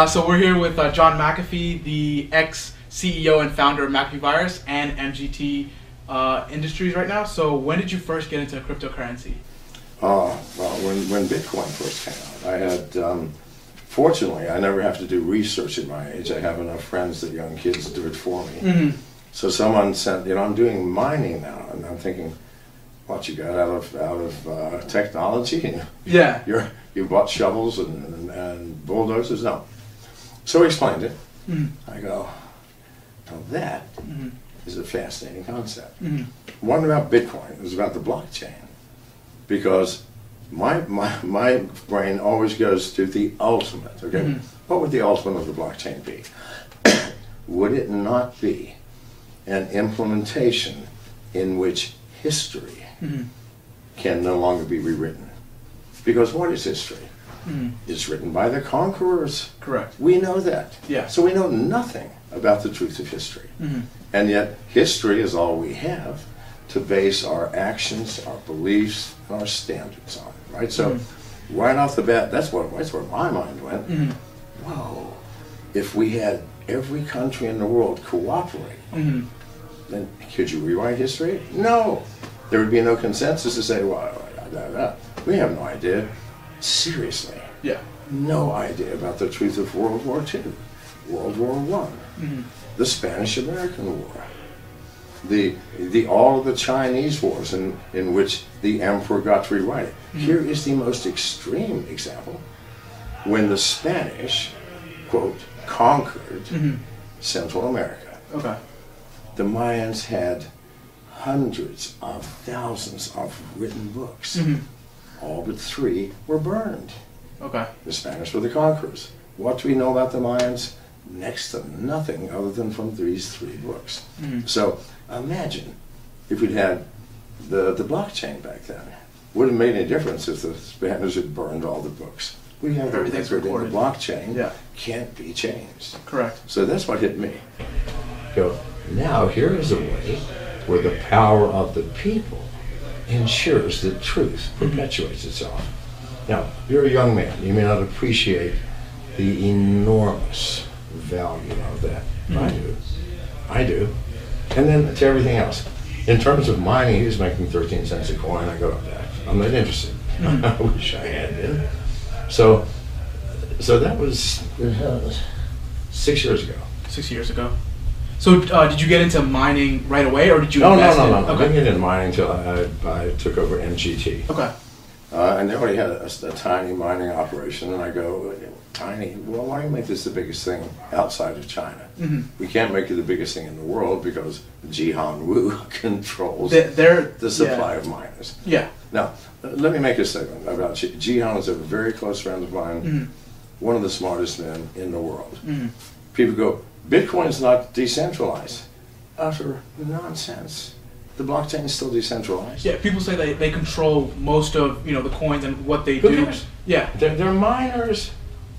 So we're here with John McAfee, the ex-CEO and founder of McAfee Virus and MGT Industries right now. So when did you first get into cryptocurrency? Well, when Bitcoin first came out, I had, fortunately, I never have to do research at my age. I have enough friends that young kids do it for me. Mm-hmm. So someone said, I'm doing mining now, and I'm thinking, what you got out of technology? Yeah. You bought shovels and bulldozers? No. So he explained it. Mm-hmm. I go, now that is a fascinating concept. Mm-hmm. One about Bitcoin was about the blockchain, because my brain always goes to the ultimate. Okay, what would the ultimate of the blockchain be? Would it not be an implementation in which history can no longer be rewritten? Because what is history? It's written by the conquerors. Correct. We know that. Yeah. So we know nothing about the truth of history. And yet history is all we have to base our actions, our beliefs, and our standards on. Right? So right off the bat, that's where my mind went. Whoa, if we had every country in the world cooperate, then could you rewrite history? No. There would be no consensus to say, well, we have no idea. Seriously. Yeah. No idea about the truth of World War II, World War I, the Spanish-American War, all of the Chinese wars in which the emperor got to rewrite it. Here is the most extreme example. When the Spanish, quote, conquered Central America, the Mayans had hundreds of thousands of written books. All but 3 were burned. The Spanish were the conquerors. What do we know about the Mayans? Next to nothing other than from these 3 books. So imagine if we'd had the blockchain back then. Wouldn't have made any difference if the Spanish had burned all the books. We have everything's recorded. The blockchain can't be changed. Correct. So that's what hit me. Go, now here is a way where the power of the people ensures that truth perpetuates itself. Now, you're a young man. You may not appreciate the enormous value of that. I do. And then to everything else. In terms of mining, he was making 13 cents a coin. I go, I'm not interested. I wish I had been. So that was 6 years ago. 6 years ago. So did you get into mining right away, or did you No. Okay. I didn't get into mining until I took over MGT. Okay. And they already had a tiny mining operation, and I go, tiny? Well, why don't you make this the biggest thing outside of China? We can't make it the biggest thing in the world because Jihan Wu controls the supply of miners. Yeah. Now, let me make a statement about Jihan. Is a very close friend of mine, one of the smartest men in the world. People go, Bitcoin's not decentralized. Utter nonsense. The blockchain is still decentralized. Yeah, people say they control most of the coins and what they Who do. cares? Yeah, they're miners.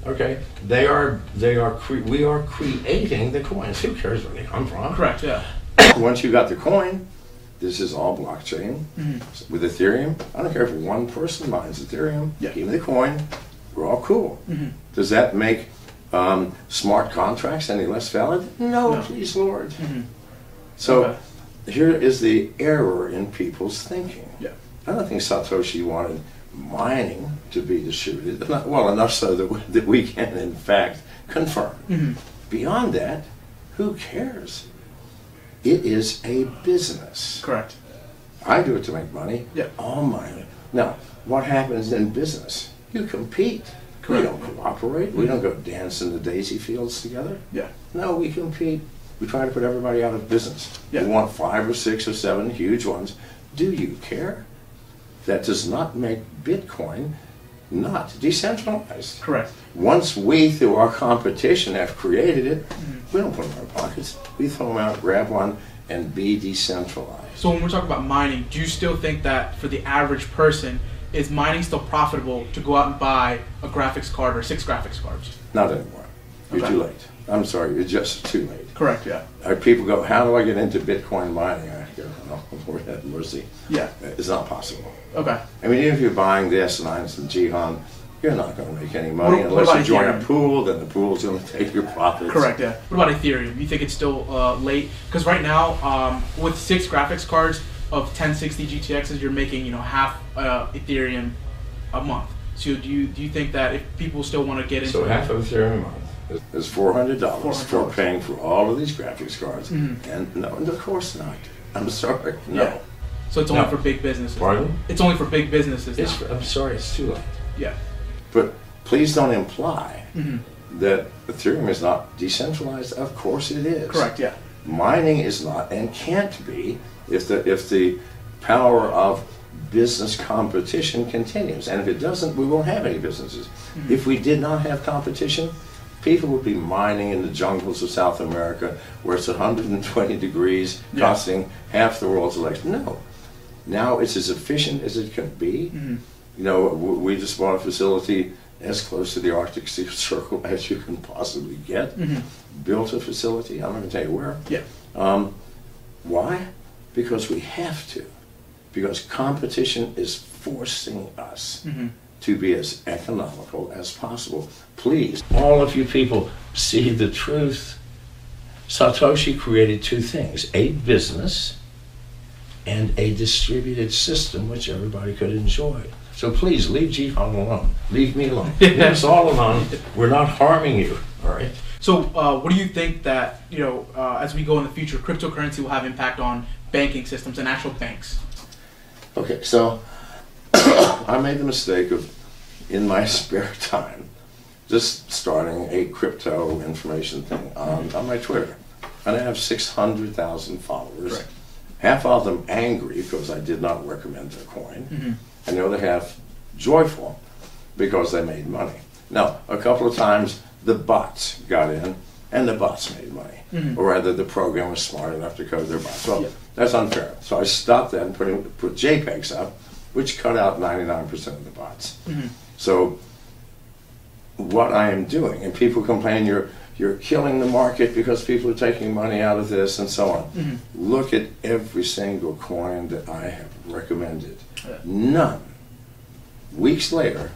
Okay, we are creating the coins. Who cares where they come from? correct. Yeah. Once you got the coin, this is all blockchain. With Ethereum, I don't care if one person mines Ethereum. Yeah. Give me the coin. We're all cool. Does that make smart contracts any less valid? No. Please, Lord. So. Here is the error in people's thinking. Yeah. I don't think Satoshi wanted mining to be distributed, well enough so that we can in fact confirm. Beyond that, who cares? It is a business. Correct. I do it to make money. Yeah. All mining. Now, what happens in business? You compete. Correct. We don't cooperate. We don't go dance in the daisy fields together. Yeah. No, we compete. We try to put everybody out of business. Yeah. We want 5 or 6 or 7 huge ones. Do you care? That does not make Bitcoin not decentralized. Correct. Once we, through our competition, have created it, we don't put them in our pockets. We throw them out, grab one, and be decentralized. So when we're talking about mining, do you still think that for the average person, is mining still profitable to go out and buy a graphics card or 6 graphics cards? Not anymore. You're too late. I'm sorry, you're just too late. Correct, yeah. People go, how do I get into Bitcoin mining? I go, oh, Lord have mercy. Yeah. It's not possible. Okay. I mean, even if you're buying the S9s from Jihan, you're not going to make any money What unless you about join a Ethereum? pool. Then the pool's going to take your profits. Correct, yeah. What about Ethereum? You think it's still late? Because right now, with 6 graphics cards of 1060 GTXs, you're making half Ethereum a month. So do you think that if people still want to get into So half of Ethereum a month is $400 for paying for all of these graphics cards, and no, of course not. I'm sorry, no. Yeah. So it's only for big businesses. Pardon? It's only for big businesses. I'm sorry, it's too late. Yeah. But please don't imply that Ethereum is not decentralized. Of course it is. Correct. Yeah. Mining is not and can't be if the power of business competition continues. And if it doesn't, we won't have any businesses. If we did not have competition, people would be mining in the jungles of South America where it's 120 degrees, costing half the world's electricity. No. Now it's as efficient as it can be. We just bought a facility as close to the Arctic Circle as you can possibly get. Built a facility, I'm not going to tell you where. Yeah. Why? Because we have to. Because competition is forcing us to be as economical as possible. Please, all of you people, see the truth. Satoshi created 2 things, a business and a distributed system which everybody could enjoy. So please, leave Jihan alone. Leave me alone. Leave us all alone. We're not harming you, all right? So what do you think that, as we go in the future, cryptocurrency will have impact on banking systems and actual banks? Okay, so I made the mistake of, in my spare time, just starting a crypto information thing on my Twitter. And I have 600,000 followers. Correct. Half of them angry because I did not recommend their coin, and the other half joyful because they made money. Now, a couple of times the bots got in, and the bots made money. Or rather, the program was smart enough to code their bots. Well, that's unfair. So I stopped that and put JPEGs up, which cut out 99% of the bots. So what I am doing, and people complain you're killing the market because people are taking money out of this and so on. Look at every single coin that I have recommended. None, weeks later,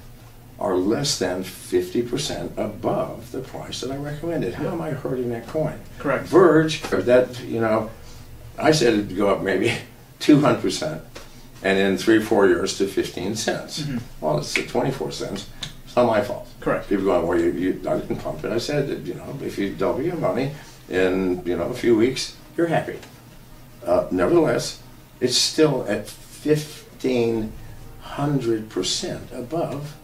are less than 50% above the price that I recommended. How am I hurting that coin? Correct. Verge, I said it'd go up maybe 200%, and in 3-4 years to 15 cents. Well, it's at 24 cents. It's not my fault. Correct. People going, well, I didn't pump it. I said that, if you double your money in, a few weeks, you're happy. Nevertheless, it's still at 1,500% above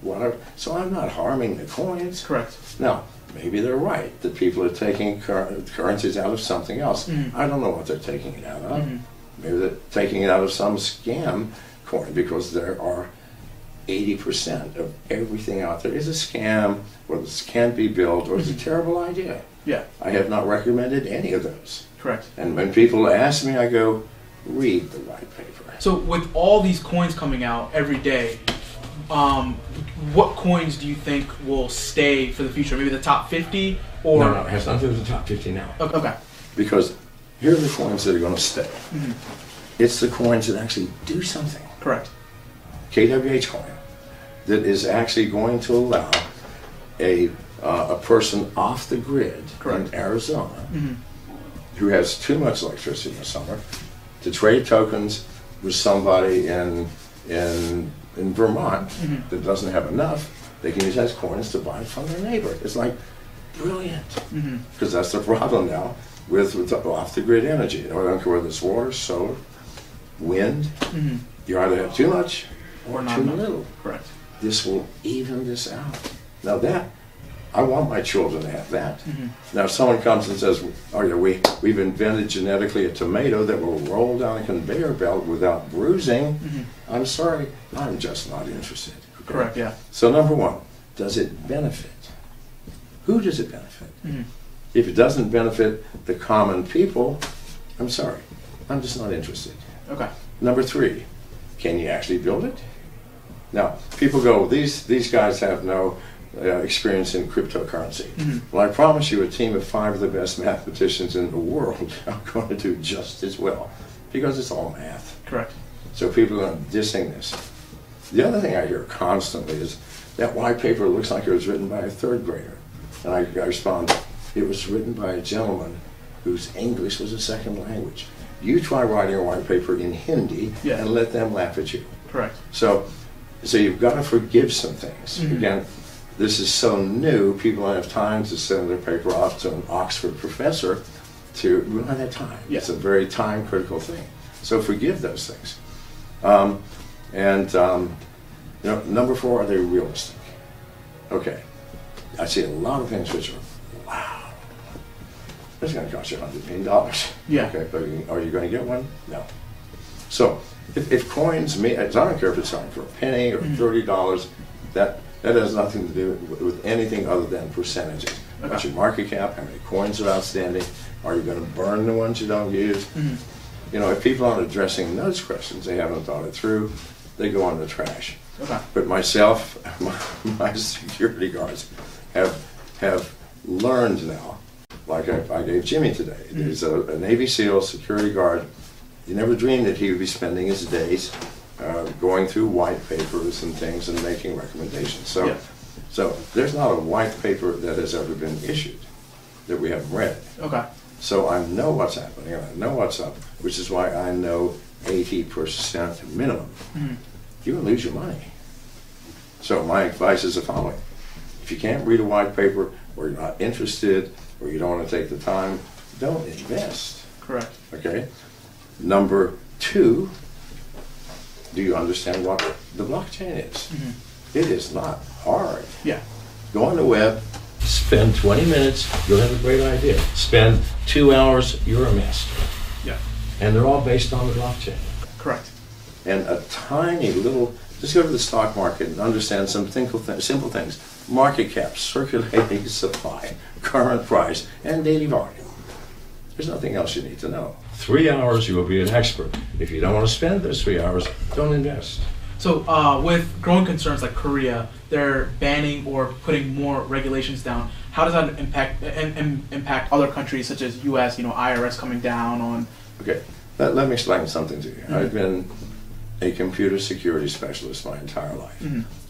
so I'm not harming the coins. Correct. Now, maybe they're right that people are taking currencies out of something else. I don't know what they're taking it out of. Maybe they're taking it out of some scam coin, because there are 80% of everything out there is a scam, or this can't be built, or it's a terrible idea. Yeah. I have not recommended any of those. Correct. And when people ask me, I go, read the white paper. So with all these coins coming out every day, what coins do you think will stay for the future? Maybe the top 50? Or No, it has nothing to do with the top 50 now. Okay. Because here are the coins that are going to stay. It's the coins that actually do something. Correct. KWH coin, that is actually going to allow a person off the grid in Arizona who has too much electricity in the summer to trade tokens with somebody in Vermont that doesn't have enough. They can use those coins to buy from their neighbor. It's like brilliant, because that's the problem now with off the grid energy. I don't care whether it's water, solar, wind. You either have too much or too little. Correct. This will even this out. Now that, I want my children to have that. Now if someone comes and says, oh yeah, we've invented genetically a tomato that will roll down a conveyor belt without bruising, I'm sorry, I'm just not interested. Okay? Correct, yeah. So number one, does it benefit? Who does it benefit? If it doesn't benefit the common people, I'm sorry, I'm just not interested. Okay. Number three, can you actually build it? Now, people go, these guys have no experience in cryptocurrency. Well, I promise you, a team of 5 of the best mathematicians in the world are going to do just as well, because it's all math. Correct. So people are dissing this. The other thing I hear constantly is, that white paper looks like it was written by a third grader. And I respond, it was written by a gentleman whose English was a second language. You try writing a white paper in Hindi and let them laugh at you. Correct. So you've got to forgive some things. Again, this is so new, people don't have time to send their paper off to an Oxford professor. We don't have that time. It's a very time-critical thing. So forgive those things. Number 4, are they realistic? Okay. I see a lot of things which are, wow, it's going to cost you $100 million. Yeah. Okay, but are you going to get one? No. So if coins mean, I don't care if it's selling for a penny or $30, that has nothing to do with anything other than percentages. Okay. What's your market cap? How many coins are outstanding? Are you going to burn the ones you don't use? If people aren't addressing those questions, they haven't thought it through, they go on the trash. Okay. But myself, my security guards have learned now, like I gave Jimmy today. He's a Navy SEAL security guard. He never dreamed that he would be spending his days going through white papers and things and making recommendations. So there's not a white paper that has ever been issued that we haven't read. Okay. So I know what's happening, and I know what's up, which is why I know 80% minimum. You will lose your money. So my advice is the following. If you can't read a white paper, or you're not interested, or you don't want to take the time, don't invest. Correct. Okay? Number 2, do you understand what the blockchain is? It is not hard. Yeah. Go on the web, spend 20 minutes, you'll have a great idea. Spend 2 hours, you're a master. Yeah. And they're all based on the blockchain. Correct. And a tiny little, just go to the stock market and understand some simple things. Market cap, circulating supply, current price, and daily volume. There's nothing else you need to know. 3 hours, you will be an expert. If you don't want to spend those 3 hours, don't invest. So with growing concerns like Korea, they're banning or putting more regulations down. How does that impact other countries such as U.S., IRS coming down on? Okay, let me explain something to you. I've been a computer security specialist my entire life.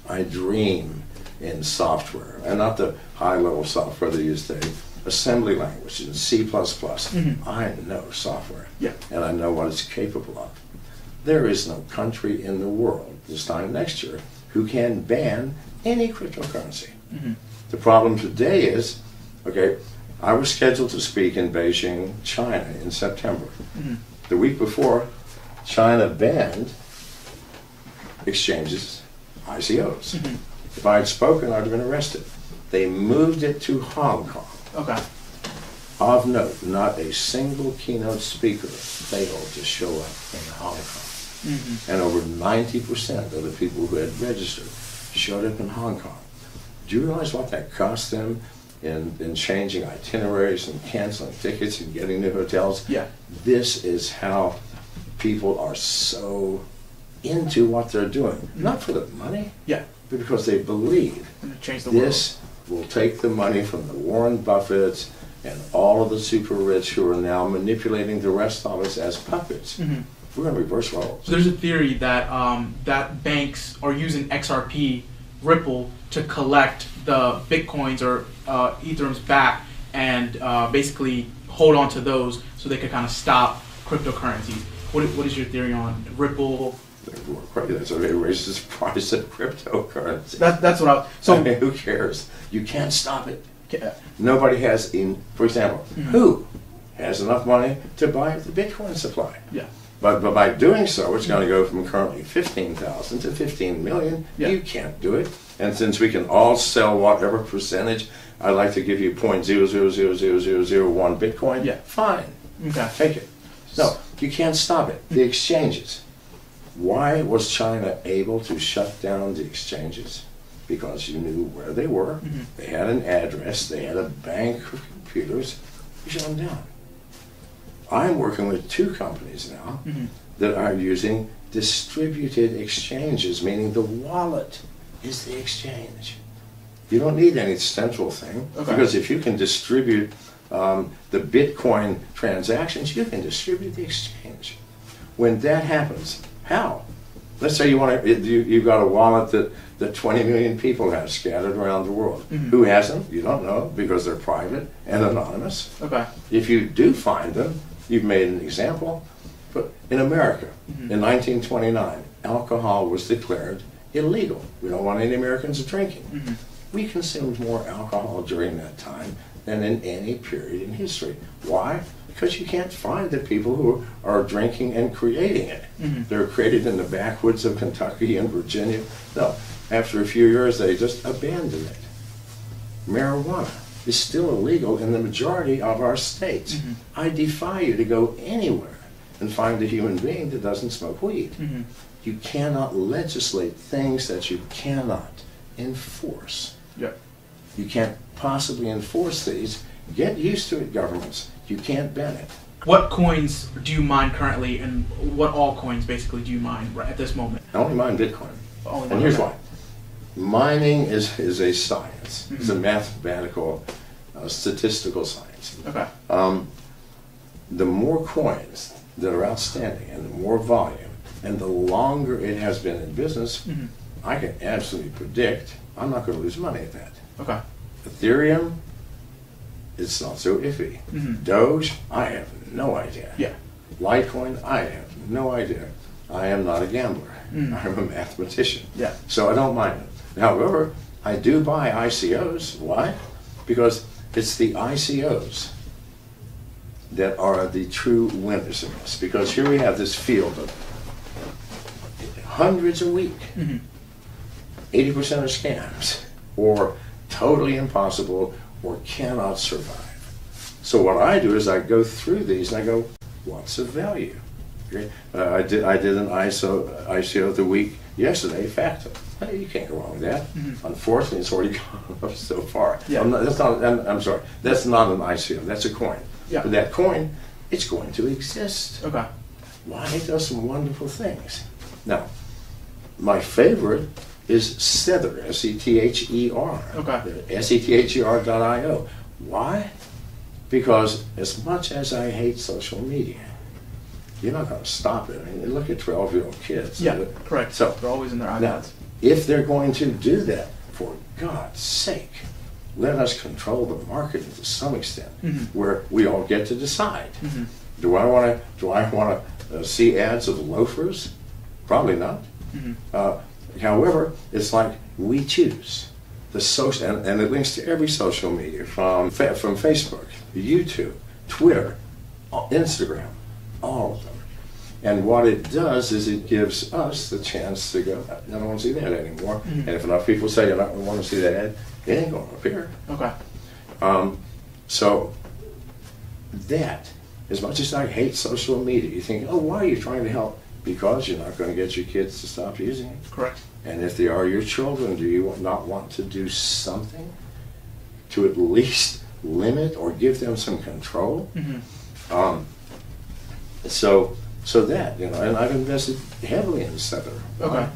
I dream in software, and not the high-level software they use today, assembly language in C++. I know software, and I know what it's capable of. There is no country in the world this time next year who can ban any cryptocurrency. The problem today is, okay, I was scheduled to speak in Beijing, China in September. The week before, China banned exchanges, ICOs. If I had spoken, I'd have been arrested. They moved it to Hong Kong. Okay. Of note, not a single keynote speaker failed to show up in Hong Kong. And over 90% of the people who had registered showed up in Hong Kong. Do you realize what that cost them in changing itineraries and canceling tickets and getting new hotels? Yeah. This is how people are so into what they're doing. Not for the money, but because they believe Change the this will take the money from the Warren Buffetts and all of the super rich who are now manipulating the rest of us as puppets. We're going to reverse roles. So there's a theory that that banks are using XRP, Ripple, to collect the Bitcoins or Ethereums back and basically hold on to those so they could kind of stop cryptocurrencies. What is your theory on Ripple? That's a very racist price of cryptocurrency. That's what I mean, who cares? You can't stop it. Nobody has, for example, who has enough money to buy the Bitcoin supply? But by doing so, it's going to go from currently 15,000 to 15 million. You can't do it. And since we can all sell whatever percentage, I'd like to give you 0.000001 Bitcoin. Fine. Take it. No, you can't stop it. The exchanges. Why was China able to shut down the exchanges? Because you knew where they were. They had an address. They had a bank of computers. You shut them down. I'm working with 2 companies now that are using distributed exchanges, meaning the wallet is the exchange. You don't need any central thing, because if you can distribute the Bitcoin transactions, you can distribute the exchange. When that happens, how? Let's say you've got a wallet that that 20 million people have scattered around the world. Who has them? You don't know, because they're private and anonymous. Okay. If you do find them, you've made an example. But in America, in 1929, alcohol was declared illegal. We don't want any Americans drinking. We consumed more alcohol during that time than in any period in history. Why? Because you can't find the people who are drinking and creating it. They're created in the backwoods of Kentucky and Virginia. No, after a few years they just abandoned it. Marijuana is still illegal in the majority of our states. I defy you to go anywhere and find a human being that doesn't smoke weed. You cannot legislate things that you cannot enforce. You can't possibly enforce these. Get used to it, governments. You can't ban it. What coins do you mine currently, and what altcoins basically do you mine right at this moment? I only mine Bitcoin. And here's why. Mining is a science. It's a mathematical, statistical science. Okay. The more coins that are outstanding and the more volume and the longer it has been in business, I can absolutely predict I'm not going to lose money at that. Okay. Ethereum, it's not so iffy. Doge, I have no idea. Yeah. Litecoin, I have no idea. I am not a gambler. I'm a mathematician. Yeah. So I don't mind it. However, I do buy ICOs. Why? Because it's the ICOs that are the true winners in this. Because here we have this field of hundreds a week. 80% are scams, or totally impossible, or cannot survive. So what I do is I go through these and I go, what's the value? Okay? I did an ICO of the week yesterday, Facto. Hey, you can't go wrong with that. Unfortunately, it's already gone up so far. Yeah. I'm sorry, that's not an ICO, that's a coin. Yeah. But that coin, it's going to exist. Okay. Why? It does some wonderful things. Now, my favorite is Sether, S-E-T-H-E-R. Okay. S-E-T-H-E-R.io. Why? Because as much as I hate social media, you're not going to stop it. I mean, look at 12-year-old kids. Yeah, correct. So they're always in their iPads. Now, if they're going to do that, for God's sake, let us control the market to some extent, where we all get to decide. Do I want to see ads of loafers? Probably not. However, it's like we choose the social, and it links to every social media from Facebook, YouTube, Twitter, Instagram, all of them. And what it does is it gives us the chance to go, I don't want to see that anymore. And if enough people say, I don't want to see that ad, it ain't going to appear. Okay. So that, as much as I hate social media, you think, oh, why are you trying to help? Because you're not going to get your kids to stop using it. Correct. And if they are your children, do you not want to do something to at least limit or give them some control? So that, and I've invested heavily in Sether. Okay.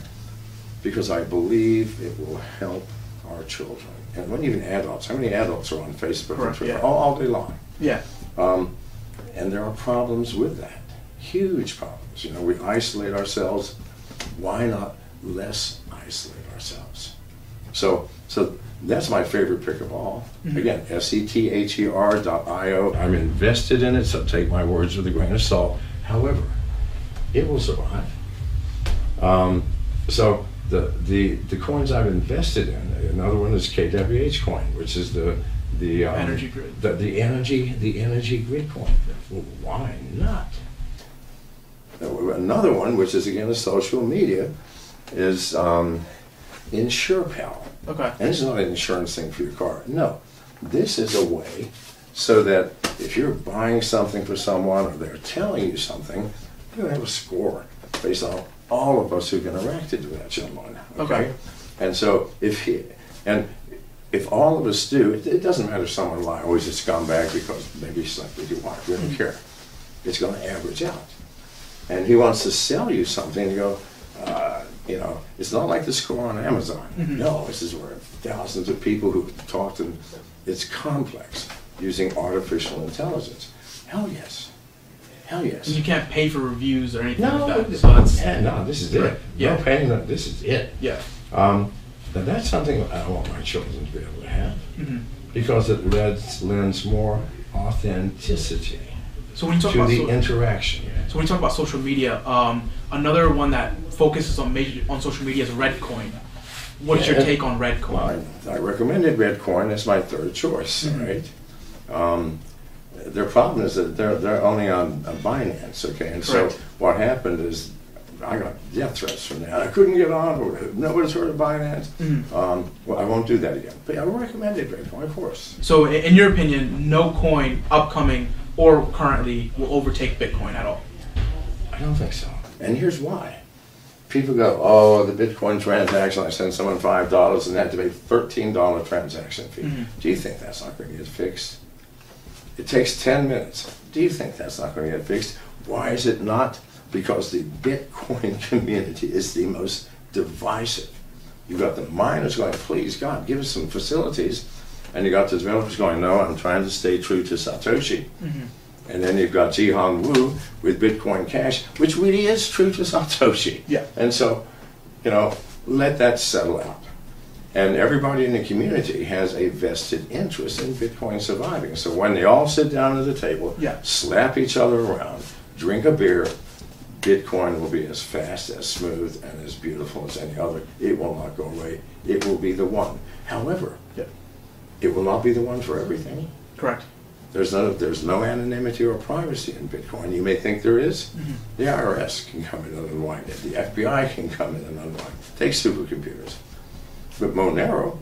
Because I believe it will help our children. And when even adults, how many adults are on Facebook Correct, and Twitter? yeah. All day long. Yeah. And there are problems with that. Huge problems. We isolate ourselves. Why not less isolate ourselves? So that's my favorite pick of all. Again, SETHER.io. I'm invested in it, so take my words with a grain of salt. However, it will survive. So the coins I've invested in, another one is KWH coin, which is the energy grid. The energy grid coin. Well, why not? Another one, which is again a social media, is InsurePal. Okay. And this is not an insurance thing for your car. No, this is a way so that if you're buying something for someone or they're telling you something, you have a score based on all of us who've interacted with that gentleman. Okay. And so if all of us do, it doesn't matter if someone lies, always a scumbag because maybe he's simply too hard. We don't care. It's going to average out. And he wants to sell you something, you go, it's not like the score on Amazon. No, this is where thousands of people who've talked, and it's complex using artificial intelligence. Hell yes. Hell yes. You can't pay for reviews or anything No, like that. So that's, no, this is it. Yeah. No paying, no, this is it. Yeah. Now that's something I want my children to be able to have, because it lends more authenticity So when you talk to about the interaction. So when you talk about social media, another one that focuses on social media is Redcoin. What's your take on Redcoin? Well, I recommended Redcoin as my third choice, right? Their problem is that they're only on Binance, okay? And Correct. so what happened is I got death threats from that. I couldn't get on. Nobody's heard of Binance. Well, I won't do that again. But I recommended Redcoin, of course. So in your opinion, no coin upcoming or currently will overtake Bitcoin at all? I don't think so. And here's why. People go, oh, the Bitcoin transaction, I send someone $5 and they have to pay $13 transaction fee. Do you think that's not going to get fixed? It takes 10 minutes. Do you think that's not going to get fixed? Why is it not? Because the Bitcoin community is the most divisive. You've got the miners going, please, God, give us some facilities. And you got the developers going, no, I'm trying to stay true to Satoshi. And then you've got Jihan Wu with Bitcoin Cash, which really is true to Satoshi. Yeah. And so, let that settle out. And everybody in the community has a vested interest in Bitcoin surviving. So when they all sit down at the table, slap each other around, drink a beer, Bitcoin will be as fast, as smooth, and as beautiful as any other. It will not go away. It will be the one. However, it will not be the one for everything. Correct. There's no anonymity or privacy in Bitcoin. You may think there is. The IRS can come in and unwind it. The FBI can come in and unwind it. Take supercomputers. But Monero,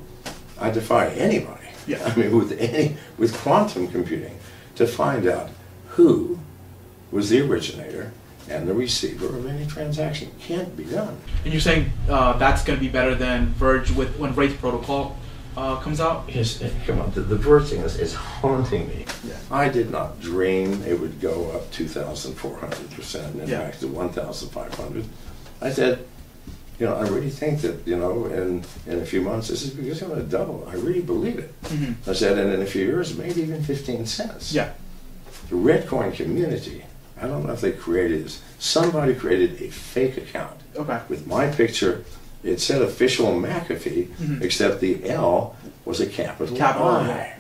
I defy anybody. I mean, with quantum computing, to find out who was the originator and the receiver of any transaction. Can't be done. And you're saying that's going to be better than Verge when Wraith Protocol comes out? Yes, come on, the Verge thing is haunting me. I did not dream it would go up 2,400%, in fact, to 1,500. I said, I really think that, in a few months, this is going to double. I really believe it. I said, and in a few years, maybe even 15 cents. Yeah. The Redcoin community, I don't know if they created this. Somebody created a fake account with my picture. It said official McAfee, except the L was a capital I.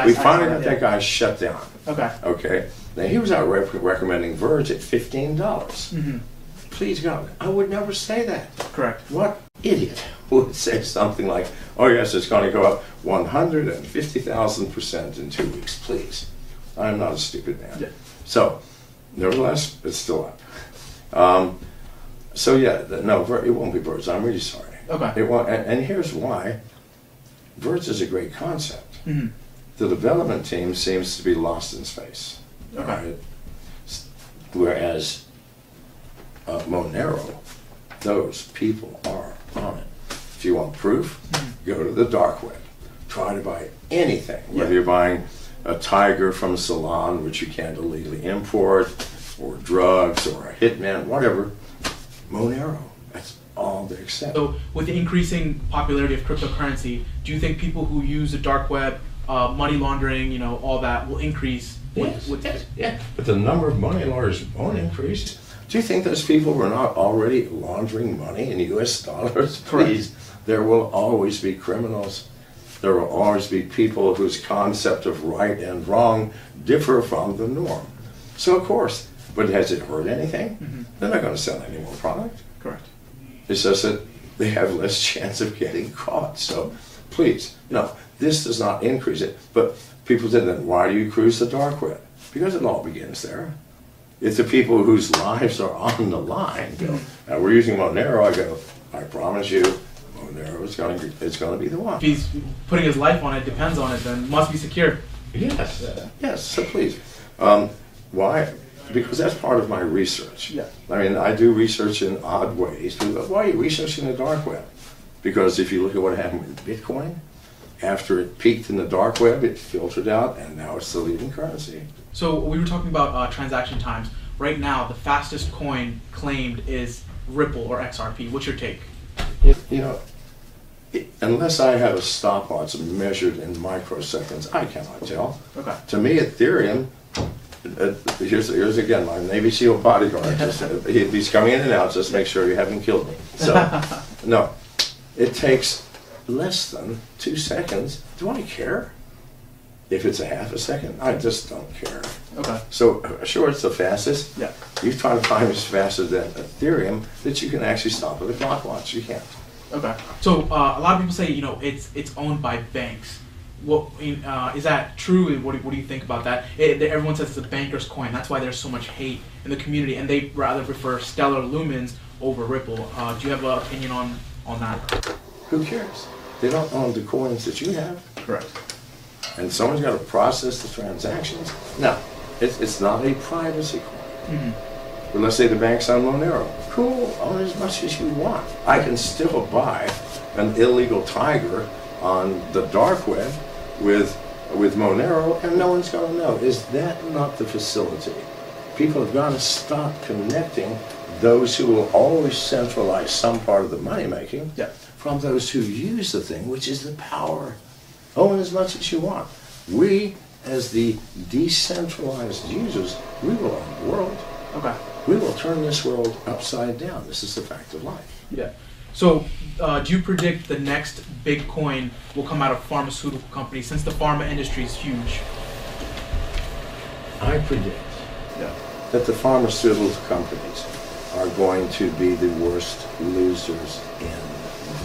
We finally got that guy shut down. Okay. Now he was out recommending Verge at $15. Please God, I would never say that. Correct. What idiot would say something like, oh yes, it's going to go up 150,000% in 2 weeks, please. I'm not a stupid man. So, nevertheless, it's still up. So yeah, no, it won't be Verge. I'm really sorry. It won't, and here's why. Verge is a great concept. The development team seems to be lost in space. Right? Whereas Monero, those people are on it. If you want proof, go to the dark web. Try to buy anything, whether you're buying a tiger from Salon, which you can't illegally import, or drugs, or a hitman, whatever. Monero, that's all they accept. So with the increasing popularity of cryptocurrency, do you think people who use the dark web, money laundering, all that will increase? Yes, but the number of money launderers won't increase. Do you think those people were not already laundering money in US dollars? Please, there will always be criminals. There will always be people whose concept of right and wrong differ from the norm. So of course, but has it hurt anything? They're not going to sell any more product. Correct. It's just that they have less chance of getting caught. So please, no, this does not increase it. But people said, then why do you cruise the dark web? Because it all begins there. It's the people whose lives are on the line. Go, now we're using Monero. I go, I promise you, Monero is going to be the one. If he's putting his life on it, depends on it, then it must be secure. Yes. Yes. So please, why? Because that's part of my research. I mean, I do research in odd ways. People go, why are you researching the dark web? Because if you look at what happened with Bitcoin, after it peaked in the dark web, it filtered out, and now it's the leading currency. So we were talking about transaction times. Right now, the fastest coin claimed is Ripple or XRP. What's your take? Unless I have a stopwatch measured in microseconds, I cannot tell. Okay. To me, Ethereum, here's again my Navy SEAL bodyguard. He's coming in and out, just make sure you haven't killed me. So, no, it takes less than 2 seconds. Do I care if it's a half a second? I just don't care. Okay. So sure, it's the fastest. Yeah. You try to find it's faster than Ethereum that you can actually stop with a clock watch. You can't. Okay. So a lot of people say, you know, it's owned by banks. What is that true? What do you think about that? Everyone says it's a banker's coin. That's why there's so much hate in the community, and they rather prefer Stellar Lumens over Ripple. Do you have an opinion on that? Who cares? They don't own the coins that you have. Correct. And someone's got to process the transactions. No, it's not a privacy coin. Mm-hmm. But let's say the bank's on Monero. Cool, own as much as you want. I can still buy an illegal tiger on the dark web with Monero, and no one's going to know. Is that not the facility? People have got to stop connecting those who will always centralize some part of the money making from those who use the thing, which is the power. Own as much as you want. We, as the decentralized users, we will own the world. Okay. We will turn this world upside down. This is the fact of life. Yeah. So, do you predict the next big coin will come out of pharmaceutical companies, since the pharma industry is huge? I predict that the pharmaceutical companies are going to be the worst losers in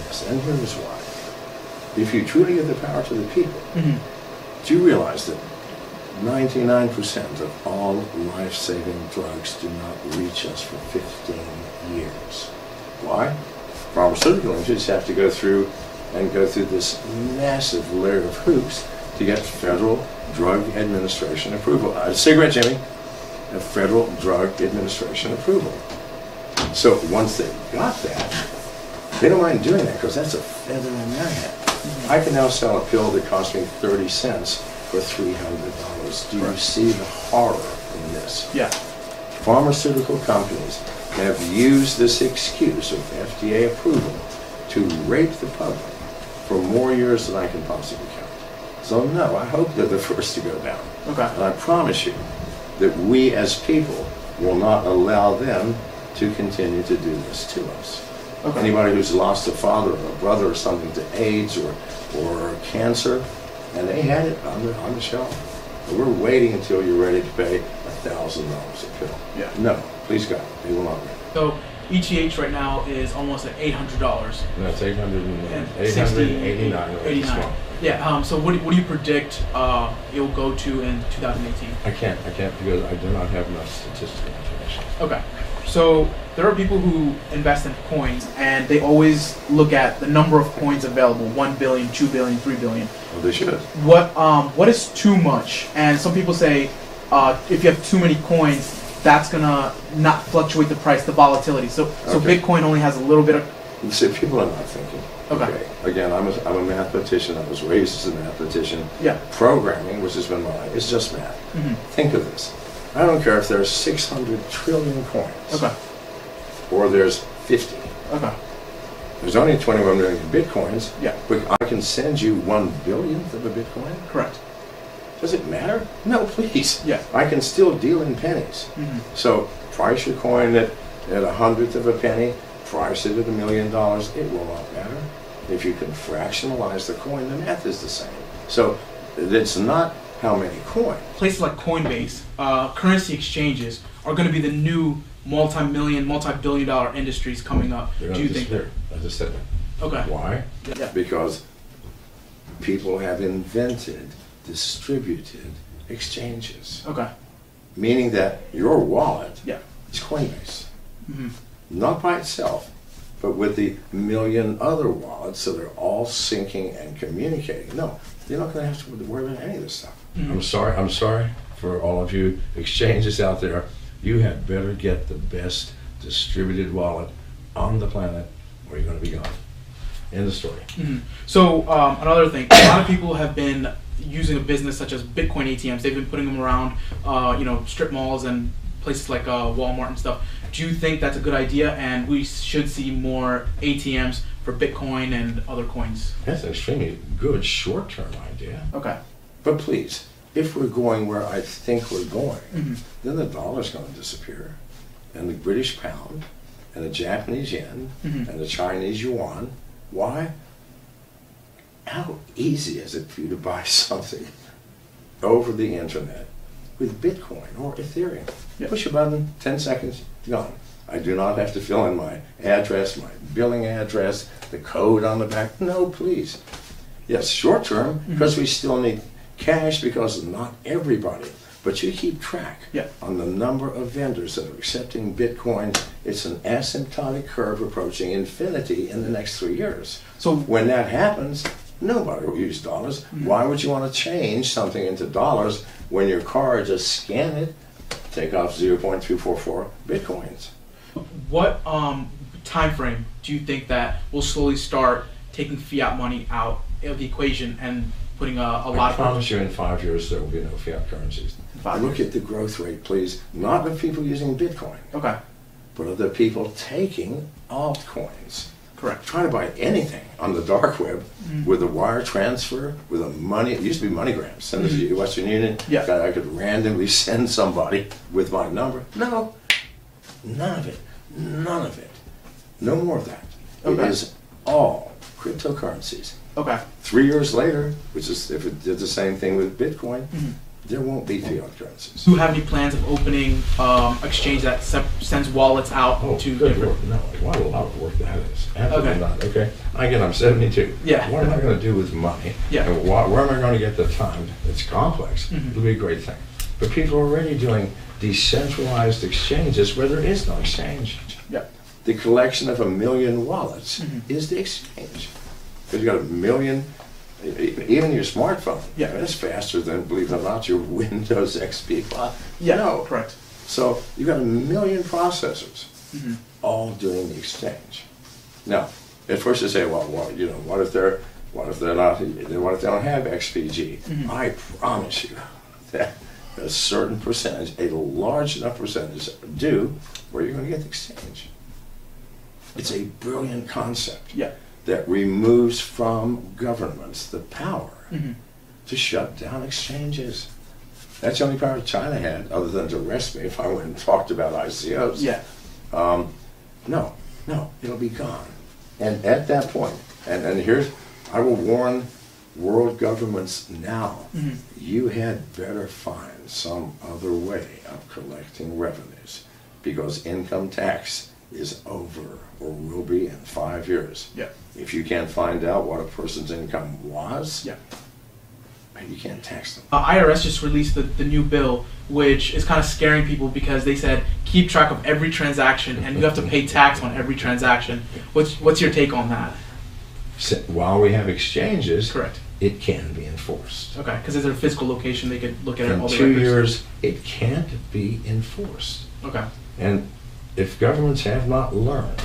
this. And here's why. If you truly give the power to the people, do you realize that 99% of all life-saving drugs do not reach us for 15 years? Why? Pharmaceutical industries have to go through this massive layer of hoops to get Federal Drug Administration approval. Cigarette, Jimmy. A Federal Drug Administration approval. So once they've got that, they don't mind doing that because that's a feather in their hat. I can now sell a pill that cost me 30 cents for $300. Do you see the horror in this? Yeah. Pharmaceutical companies have used this excuse of FDA approval to rape the public for more years than I can possibly count. So no, I hope they're the first to go down. Okay. And I promise you that we as people will not allow them to continue to do this to us. Okay. Anybody who's lost a father or a brother or something to AIDS or cancer, and they had it on the shelf. We're waiting until you're ready to pay $1,000 a pill. Yeah. No, please God, they will not. So ETH right now is almost at $800. No, it's 889. 89. Yeah. So what do you predict it will go to in 2018? I can't because I do not have enough statistical information. Okay. So there are people who invest in coins, and they always look at the number of coins available: 1 billion, 2 billion, 3 billion. Well, they should. What is too much? And some people say if you have too many coins, that's gonna not fluctuate the price, the volatility. So Bitcoin only has a little bit of. You see, people are not thinking. Okay. Again, I'm a mathematician. I was raised as a mathematician. Yeah. Programming, which has been my life, is just math. Mm-hmm. Think of this. I don't care if there's 600 trillion coins. Okay. Or there's 50. Okay. There's only 21 million Bitcoins. Yeah. But I can send you 1/1000th of a Bitcoin. Correct. Does it matter? No, please. Yeah. I can still deal in pennies. Mm-hmm. So price your coin at 1/100th of a penny. Price it at $1 million. It will not matter. If you can fractionalize the coin, the math is the same. So it's not how many coins. Places like Coinbase, currency exchanges are going to be the new multi-million, multi-billion-dollar industries coming up. Do you think that? I just said that. Okay. Why? Yeah. Because people have invented distributed exchanges. Okay. Meaning that your wallet is Coinbase. Mm-hmm. Not by itself, but with the million other wallets, so they're all syncing and communicating. No, you're not going to have to worry about any of this stuff. Mm-hmm. I'm sorry for all of you exchanges out there. You had better get the best distributed wallet on the planet, or you're going to be gone. End of story. Mm-hmm. So another thing, a lot of people have been using a business such as Bitcoin ATMs. They've been putting them around, strip malls and places like Walmart and stuff. Do you think that's a good idea, and we should see more ATMs for Bitcoin and other coins? That's an extremely good short-term idea. Okay. But please, if we're going where I think we're going, then the dollar's going to disappear, and the British pound, and the Japanese yen, and the Chinese yuan. Why? how easy is it for you to buy something over the internet with Bitcoin or Ethereum? Yep. Push a button, 10 seconds, gone. I do not have to fill in my address, my billing address, the code on the back. No, please. Yes, short term, because we still need cash, because not everybody. But you keep track on the number of vendors that are accepting Bitcoin. It's an asymptotic curve approaching infinity in the next 3 years. So when that happens, nobody will use dollars. Why would you want to change something into dollars when your card, just scan it, take off 0.244 Bitcoins? What time frame do you think that will slowly start taking fiat money out of the equation and putting a lot of... I promise you in 5 years there will be no fiat currencies. Look at the growth rate, please. Not of people using Bitcoin. Okay. But of the people taking altcoins. Correct. Try to buy anything on the dark web with a wire transfer, with a money, it used to be MoneyGram. Send it to Western Union. Yeah. I could randomly send somebody with my number. No. None of it. None of it. No more of that. Okay. It is all cryptocurrencies. Okay. 3 years later, which is if it did the same thing with Bitcoin, there won't be fiat currencies. Do you have any plans of opening exchange that sends wallets out to good different... work. No, what a lot of work that is. Absolutely not. Okay. Again, I'm 72. Yeah. What am I going to do with money? Yeah. And where am I going to get the time? It's complex. It'll be a great thing. But people are already doing decentralized exchanges where there is no exchange. Yeah. The collection of 1 million wallets is the exchange. Because you got 1 million, even your smartphone. Yeah. That's faster than, believe it or not, your Windows XP file. Yeah. No. Correct. So you've got 1 million processors all doing the exchange. Now, at first you say, well, you know, what if they don't have XPG? I promise you that a certain percentage, a large enough percentage, do where you're going to get the exchange. It's a brilliant concept that removes from governments the power to shut down exchanges. That's the only power China had, other than to arrest me if I went and talked about ICOs. Yeah. No, it'll be gone. And at that point, and here's, I will warn world governments now, you had better find some other way of collecting revenues, because income tax is over, or will be in 5 years. Yeah. If you can't find out what a person's income was, you can't tax them. IRS just released the new bill, which is kind of scaring people because they said keep track of every transaction and you have to pay tax on every transaction. What's your take on that? While we have exchanges, correct, it can be enforced. Okay, because it's a physical location, they could look at it. In all the 2 records. years, it can't be enforced. Okay. And if governments have not learned,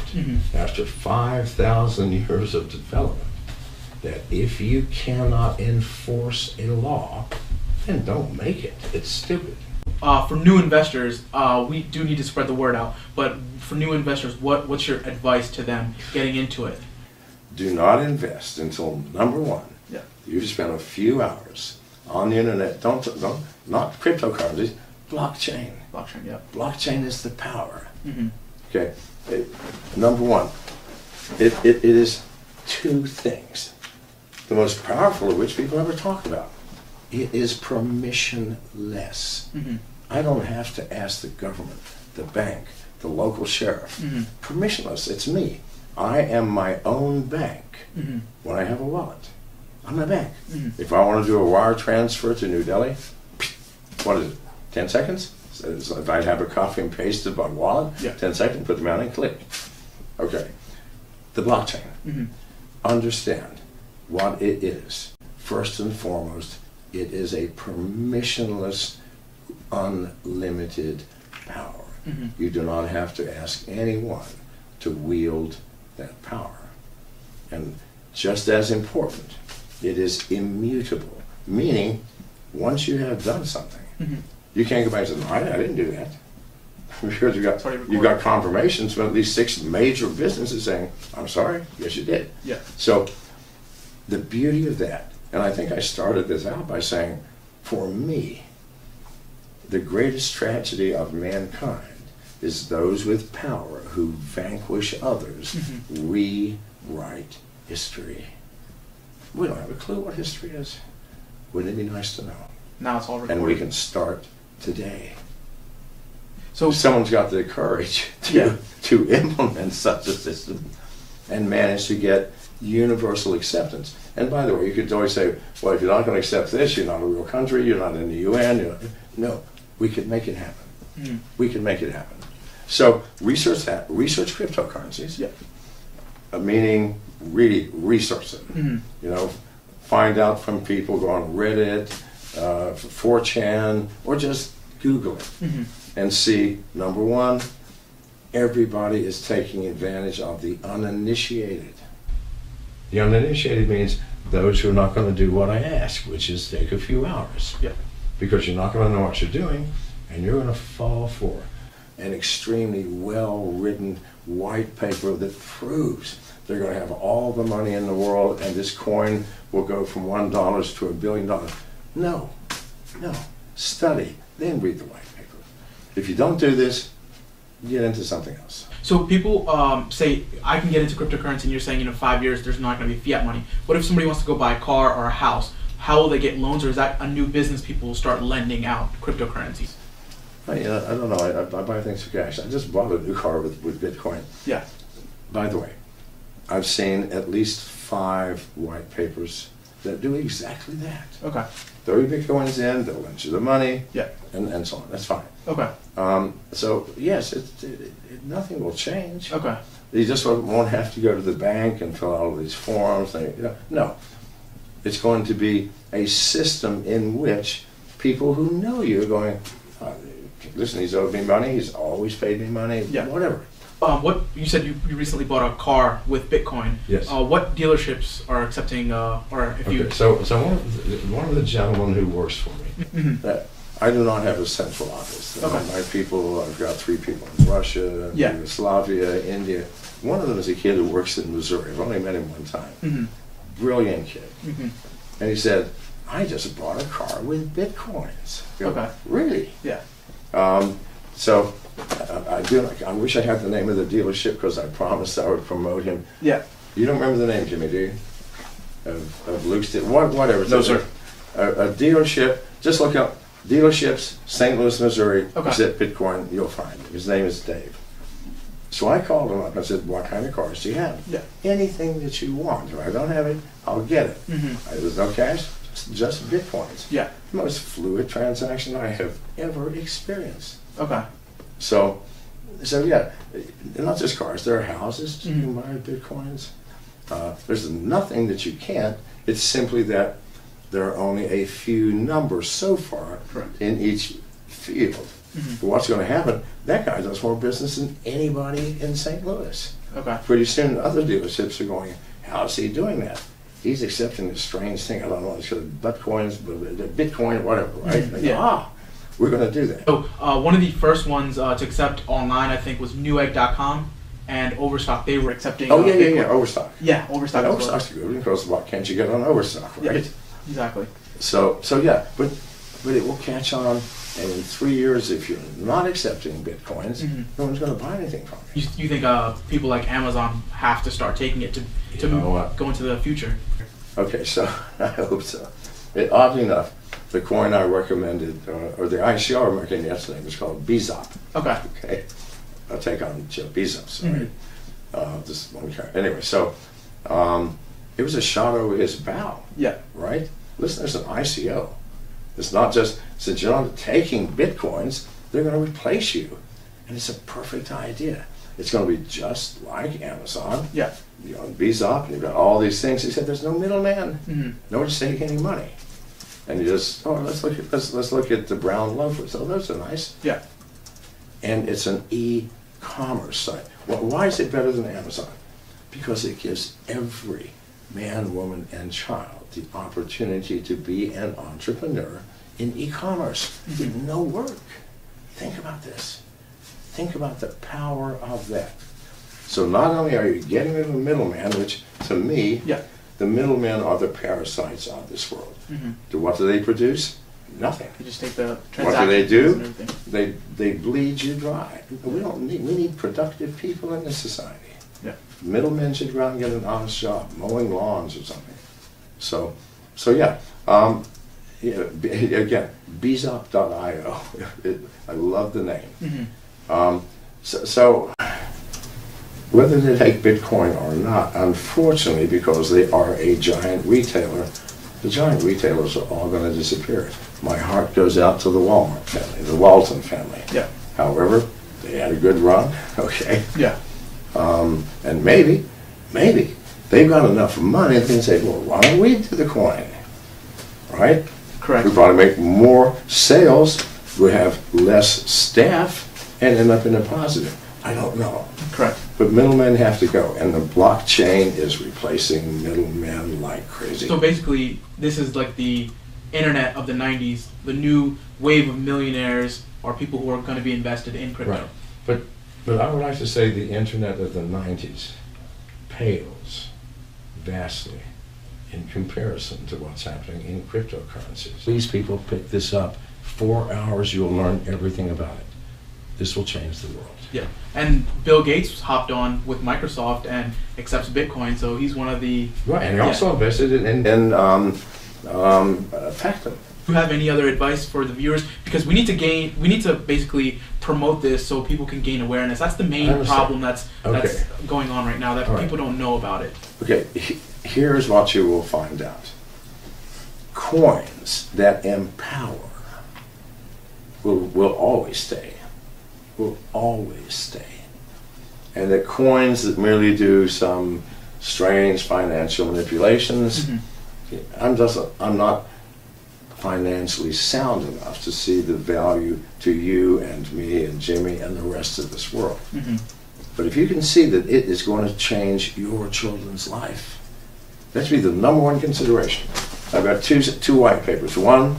after 5,000 years of development, that if you cannot enforce a law, then don't make it. It's stupid. For new investors, we do need to spread the word out, but for new investors, what's your advice to them getting into it? Do not invest until, number one, you've spent a few hours on the internet. Don't not cryptocurrencies, blockchain. Blockchain, yeah. Blockchain is the power. Okay, number one, it is two things, the most powerful of which people never talk about. It is permissionless. I don't have to ask the government, the bank, the local sheriff. Permissionless, it's me. I am my own bank when I have a wallet. I'm a bank. If I want to do a wire transfer to New Delhi, what is it, 10 seconds? So if I have a copy and paste of my wallet, 10 seconds, put them out and click. Okay. The blockchain. Understand what it is. First and foremost, it is a permissionless, unlimited power. You do not have to ask anyone to wield that power. And just as important, it is immutable, meaning once you have done something, you can't go back and say, no, I didn't do that. Because you got confirmations from at least 6 major businesses saying, I'm sorry, yes you did. So the beauty of that, and I think I started this out by saying, for me, the greatest tragedy of mankind is those with power who vanquish others, rewrite history. We don't have a clue what history is. Wouldn't it be nice to know? Now it's all recorded. And we can start today. So someone's got the courage to implement such a system and manage to get universal acceptance. And by the way, you could always say, well, if you're not going to accept this, you're not a real country, you're not in the UN. No, we could make it happen. Mm. We can make it happen. So research that. Research cryptocurrencies. Yeah. Meaning really research them. Mm-hmm. You know, find out from people, go on Reddit, 4chan, or just Google it and see, number one, everybody is taking advantage of the uninitiated. The uninitiated means those who are not going to do what I ask, which is take a few hours. Yeah. Because you're not going to know what you're doing, and you're going to fall for an extremely well-written white paper that proves they're going to have all the money in the world and this coin will go from $1 to $1 billion. No, no. Study, then read the white paper. If you don't do this, get into something else. So people say, I can get into cryptocurrency, and you're saying in 5 years there's not going to be fiat money. What if somebody wants to go buy a car or a house? How will they get loans, or is that a new business people will start lending out cryptocurrencies? I don't know. I buy things for cash. I just bought a new car with Bitcoin. Yeah. By the way, I've seen at least 5 white papers that do exactly that. Okay. Throw your Bitcoins in, they'll lend you the money, Yeah. and so on. That's fine. Okay. So yes, nothing will change. Okay. You just won't have to go to the bank and fill out all these forms. No, it's going to be a system in which people who know you are going, listen, he's owed me money, he's always paid me money, Yeah. whatever. What you said you recently bought a car with Bitcoin. Yes. What dealerships are accepting, or if you? So one of the gentlemen who works for me, I do not have a central office. Okay. My people, I've got 3 people in Russia, Yugoslavia, India. One of them is a kid who works in Missouri. I've only met him one time. Brilliant kid. And he said, I just bought a car with Bitcoins. Okay. Really? Yeah. So I wish I had the name of the dealership because I promised I would promote him. Yeah. You don't remember the name, Jimmy, do you? Of Luke's, whatever. No, sir. A dealership, just look up dealerships, St. Louis, Missouri, Okay. Zip Bitcoin, you'll find him. His name is Dave. So I called him up and said, what kind of cars do you have? Yeah. Anything that you want. If I don't have it, I'll get it. There's no cash, just Bitcoins. Yeah. The most fluid transaction I have ever experienced. Okay. So yeah, not just cars, there are houses you can buy Bitcoins. There's nothing that you can't. It's simply that there are only a few numbers so far in each field. But what's going to happen, that guy does more business than anybody in St. Louis. Okay. Pretty soon other dealerships are going, how's he doing that? He's accepting this strange thing. I don't know, it's called Bitcoin, whatever, right? Yeah. We're going to do that. So one of the first ones to accept online, I think, was Newegg.com and Overstock. They were accepting. Overstock. Yeah, Overstock. Overstock's good because what can't you get on Overstock, right? Yeah, exactly. So yeah, but it will catch on, and in 3 years, if you're not accepting Bitcoins, no one's going to buy anything from you. You think people like Amazon have to start taking it to go into the future? Okay, so I hope so. Oddly enough, the coin I recommended, or the ICO I recommended yesterday, was called BZOP. Okay. Okay. I'll take on Jeff Bezos, right? This one guy. Anyway, so it was a shot over his bow. Yeah. Right? Listen, there's an ICO. It's not just, since you're not taking Bitcoins, they're going to replace you. And it's a perfect idea. It's going to be just like Amazon. Yeah. You're on BZOP, and you've got all these things. He said there's no middleman. Nobody's taking any money. And you just, let's look at the brown loafers. Oh, those are nice. Yeah. And it's an e-commerce site. Well, why is it better than Amazon? Because it gives every man, woman, and child the opportunity to be an entrepreneur in e-commerce with no work. Think about this. Think about the power of that. So not only are you getting rid of the middleman, which to me, the middlemen are the parasites of this world. What do they produce? Nothing. You just take the transactions. What do they do? And everything. They bleed you dry. We need productive people in this society. Yeah. Middlemen should go out and get an honest job, mowing lawns or something. So yeah. Again, Bezop.io. I love the name. So whether they take Bitcoin or not, unfortunately, because they are a giant retailer, the giant retailers are all going to disappear. My heart goes out to the Walmart family, the Walton family. Yeah. However, they had a good run. Okay. Yeah. And maybe they've got enough money they can say, well, why don't we do the coin? Right? Correct. We probably make more sales, we have less staff, and end up in a positive. I don't know. Correct. But middlemen have to go, and the blockchain is replacing middlemen like crazy. So basically, this is like the internet of the 90s, the new wave of millionaires or people who are going to be invested in crypto. Right. But I would like to say the internet of the 90s pales vastly in comparison to what's happening in cryptocurrencies. These people pick this up. 4 hours, you'll learn everything about it. This will change the world. Yeah, and Bill Gates hopped on with Microsoft and accepts Bitcoin, so he's one of the... Right, and he also invested in Factum. Do you have any other advice for the viewers? Because we need to basically promote this so people can gain awareness. That's the main problem that's going on right now, that people don't know about it. Okay, here's what you will find out. Coins that empower will always stay. Will always stay. And the coins that merely do some strange financial manipulations, I'm not financially sound enough to see the value to you and me and Jimmy and the rest of this world. But if you can see that it is going to change your children's life, that should be the number one consideration. I've got two white papers. One,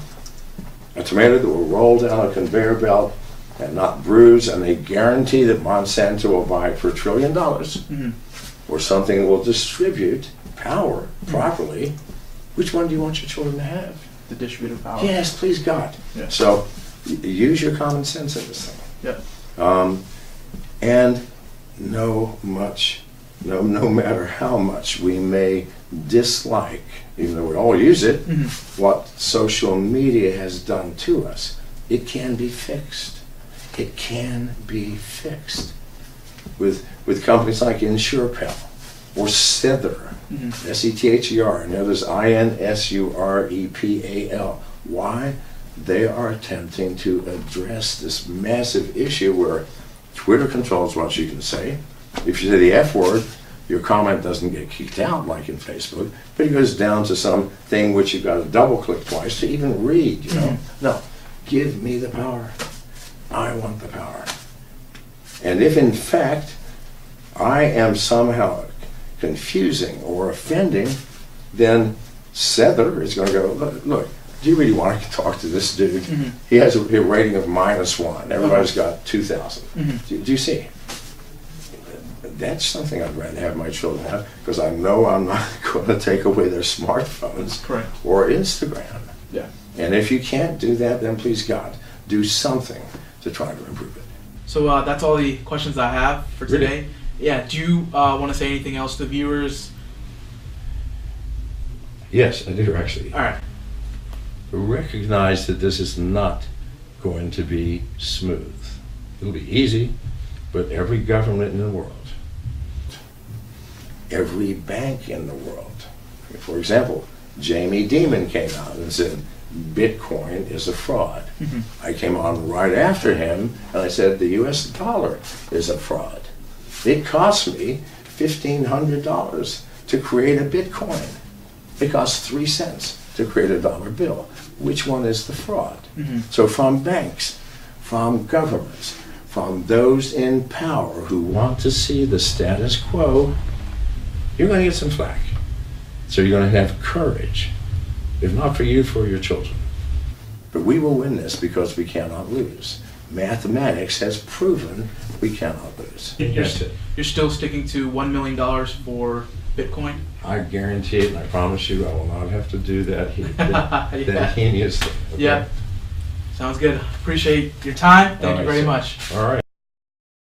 a tomato that will roll down a conveyor belt and not bruise, and they guarantee that Monsanto will buy it for $1 trillion, or something that will distribute power properly. Which one do you want your children to have? The distributed power. Yes, please God. Yeah. So use your common sense in this thing. Yeah. And no matter how much we may dislike, even though we all use it, what social media has done to us, it can be fixed. It can be fixed with companies like InsurePal or Sether, S-E-T-H-E-R, and others INSUREPAL. Why? They are attempting to address this massive issue where Twitter controls what you can say. If you say the F word, your comment doesn't get kicked out like in Facebook, but it goes down to some thing which you've got to double click twice to even read, you know. No, give me the power. I want the power. And if in fact I am somehow confusing or offending, then Sether is going to go, look, do you really want to talk to this dude? He has a rating of -1. Everybody's got 2,000. Do you see? That's something I'd rather have my children have, because I know I'm not going to take away their smartphones or Instagram. Yeah. And if you can't do that, then please God, do something to try to improve it. So that's all the questions I have for today. Really? Yeah. Do you want to say anything else to the viewers? Yes, I do actually. All right. Recognize that this is not going to be smooth. It'll be easy, but every government in the world, every bank in the world, for example, Jamie Dimon came out and said, Bitcoin is a fraud. I came on right after him and I said the US dollar is a fraud. It cost me $1,500 to create a Bitcoin. It costs 3 cents to create a dollar bill. Which one is the fraud? So from banks, from governments, from those in power who want to see the status quo, you're going to get some flack. So you're going to have courage. If not for you, for your children. But we will win this because we cannot lose. Mathematics has proven we cannot lose. You're still sticking to $1 million for Bitcoin? I guarantee it, and I promise you I will not have to do that heinous thing. Okay? Yeah. Sounds good. Appreciate your time. Thank you very much. All right.